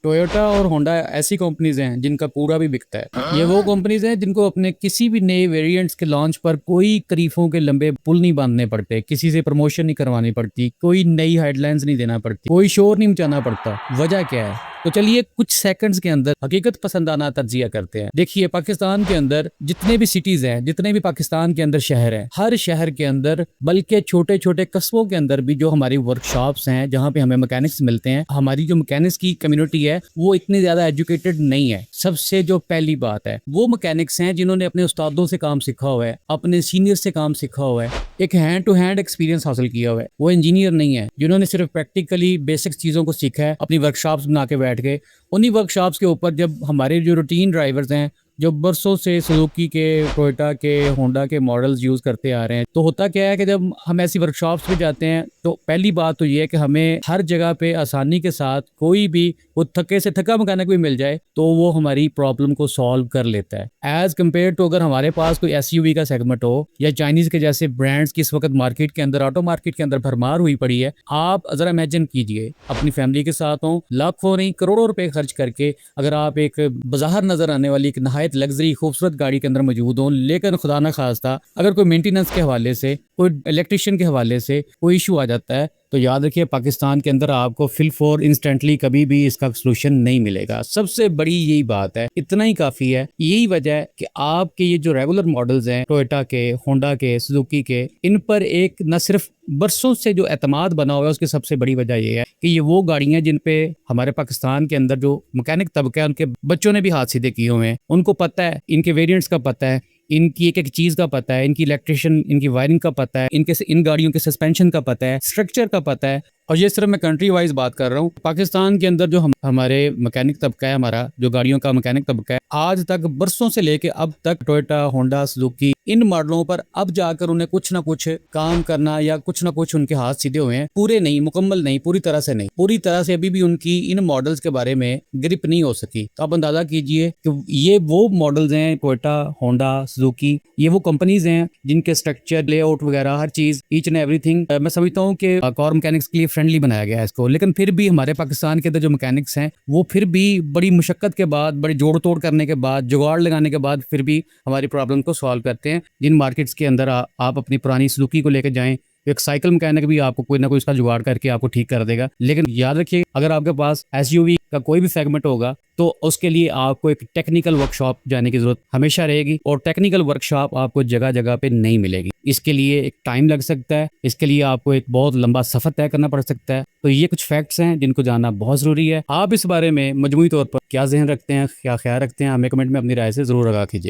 Toyota और Honda ऐसी companies हैं जिनका कूड़ा भी बिकता है। ये वो कंपनीज हैं जिनको अपने किसी भी नए वेरिएंट्स के लॉन्च पर कोई तारीफों के लंबे पुल नहीं बांधने पड़ते, किसी से प्रमोशन नहीं करवानी पड़ती, कोई नई हेडलाइंस नहीं देना पड़ती, कोई शोर नहीं मचाना पड़ता। वजह क्या है? तो चलिए कुछ सेकंड्स के अंदर हकीकत पसंदाना तज्जिया करते हैं। देखिए, पाकिस्तान के अंदर जितने भी सिटीज हैं, जितने भी पाकिस्तान के अंदर शहर हैं, हर शहर के अंदर बल्कि छोटे छोटे कस्बों के अंदर भी जो हमारी वर्कशॉप्स हैं, जहाँ पे हमें मैकेनिक्स मिलते हैं, हमारी जो मैकेनिक्स की कम्युनिटी है वो इतनी ज्यादा एजुकेटेड नहीं है। सबसे जो पहली बात है, वो मैकेनिक्स हैं जिन्होंने अपने उस्तादों से काम सीखा हुआ है, अपने सीनियर से काम सीखा हुआ है, एक हैंड टू हैंड एक्सपीरियंस हासिल किया हुआ है। वो इंजीनियर नहीं है जिन्होंने सिर्फ प्रैक्टिकली बेसिक चीज़ों को सीखा है अपनी वर्कशॉप्स बना के बैठ के। उन्हीं वर्कशॉप्स के ऊपर जब हमारे जो रूटीन ड्राइवर्स हैं, जो बरसों से सुजुकी के, टोयोटा के, होंडा के मॉडल्स यूज़ करते आ रहे हैं, तो होता क्या है कि जब हम ऐसी वर्कशॉप्स पे जाते हैं तो पहली बात तो ये है कि हमें हर जगह पे आसानी के साथ कोई भी वो थके से थका मैकेनिक भी मिल जाए तो वो हमारी प्रॉब्लम को सॉल्व कर लेता है। एज कम्पेयर टू अगर हमारे पास कोई एसयूवी का सेगमेंट हो या चाइनीज़ के जैसे ब्रांड्स की इस वक्त मार्केट के अंदर, ऑटो मार्केट के अंदर भरमार हुई पड़ी है। आप ज़रा इमेजिन कीजिए, अपनी फैमिली के साथ हो, लाखों नहीं करोड़ों रुपए खर्च करके अगर आप एक बाजार नजर आने वाली एक नहायत लग्जरी खूबसूरत गाड़ी के अंदर मौजूद हो, लेकिन खुदा न खास्ता अगर कोई मेंटेनेंस के हवाले से, कोई इलेक्ट्रिशियन के हवाले से कोई इशू आ जाता है, तो याद रखिए पाकिस्तान के अंदर आपको फिल फॉर इंस्टेंटली कभी भी इसका सोल्यूशन नहीं मिलेगा। सबसे बड़ी यही बात है, इतना ही काफ़ी है। यही वजह है कि आपके ये जो रेगुलर मॉडल्स हैं टोयोटा के, होंडा के, सुजुकी के, इन पर एक न सिर्फ बरसों से जो एतमाद बना हुआ है, उसकी सबसे बड़ी वजह ये है कि ये वो गाड़ियां जिन पे हमारे पाकिस्तान के अंदर जो मैकेनिक तबका है उनके बच्चों ने भी हाथ सीधे किए हुए हैं। उनको पता है, इनके वेरिएंट्स का पता है, इनकी एक एक चीज़ का पता है, इनकी इलेक्ट्रिशियन, इनकी वायरिंग का पता है, इन गाड़ियों के सस्पेंशन का पता है, स्ट्रक्चर का पता है। और ये सिर्फ मैं कंट्री वाइज बात कर रहा हूँ। पाकिस्तान के अंदर जो हमारे मैकेनिक तबका है, हमारा जो गाड़ियों का मैकेनिक तबका है, आज तक बरसों से लेके अब तक टोयोटा, होंडा, सुजुकी, इन मॉडलों पर अब जाकर उन्हें कुछ ना कुछ काम करना या कुछ ना कुछ उनके हाथ सीधे हुए हैं। पूरे नहीं, मुकम्मल नहीं, पूरी तरह से नहीं, पूरी तरह से अभी भी उनकी इन मॉडल्स के बारे में ग्रिप नहीं हो सकी। तो आप अंदाजा कीजिए कि ये वो मॉडल्स हैं, टोयोटा, होंडा, सुजुकी, ये वो कंपनीज हैं जिनके स्ट्रक्चर, लेआउट वगैरह हर चीज, ईच एंड एवरीथिंग, मैं समझता हूँ कि कार मैकेनिक्स के लिए फ्रेंडली बनाया गया है इसको। लेकिन फिर भी हमारे पाकिस्तान के अंदर जो मैकेनिक्स हैं वो फिर भी बड़ी मुशक्कत के बाद, बड़ी जोड़ तोड़ करने के बाद, जुगाड़ लगाने के बाद फिर भी हमारी प्रॉब्लम को सॉल्व करते हैं। जिन मार्केट्स के अंदर आप अपनी पुरानी सुजुकी को लेकर जाएं, एक साइकिल मैकेनिक भी आपको कोई ना कोई इसका जुगाड़ करके आपको ठीक कर देगा। लेकिन याद रखिए, अगर आपके पास एसयूवी का कोई भी सेगमेंट होगा तो उसके लिए आपको एक टेक्निकल वर्कशॉप जाने की जरूरत हमेशा रहेगी, और टेक्निकल वर्कशॉप आपको जगह जगह पे नहीं मिलेगी। इसके लिए एक टाइम लग सकता है, इसके लिए आपको एक बहुत लंबा सफर तय करना पड़ सकता है। तो ये कुछ फैक्ट्स हैं जिनको जानना बहुत जरूरी है। आप इस बारे में मजमूई तौर पर क्या ज़हन रखते हैं, क्या ख्याल रखते हैं, हमें कमेंट में अपनी राय से जरूर आगाह कीजिए।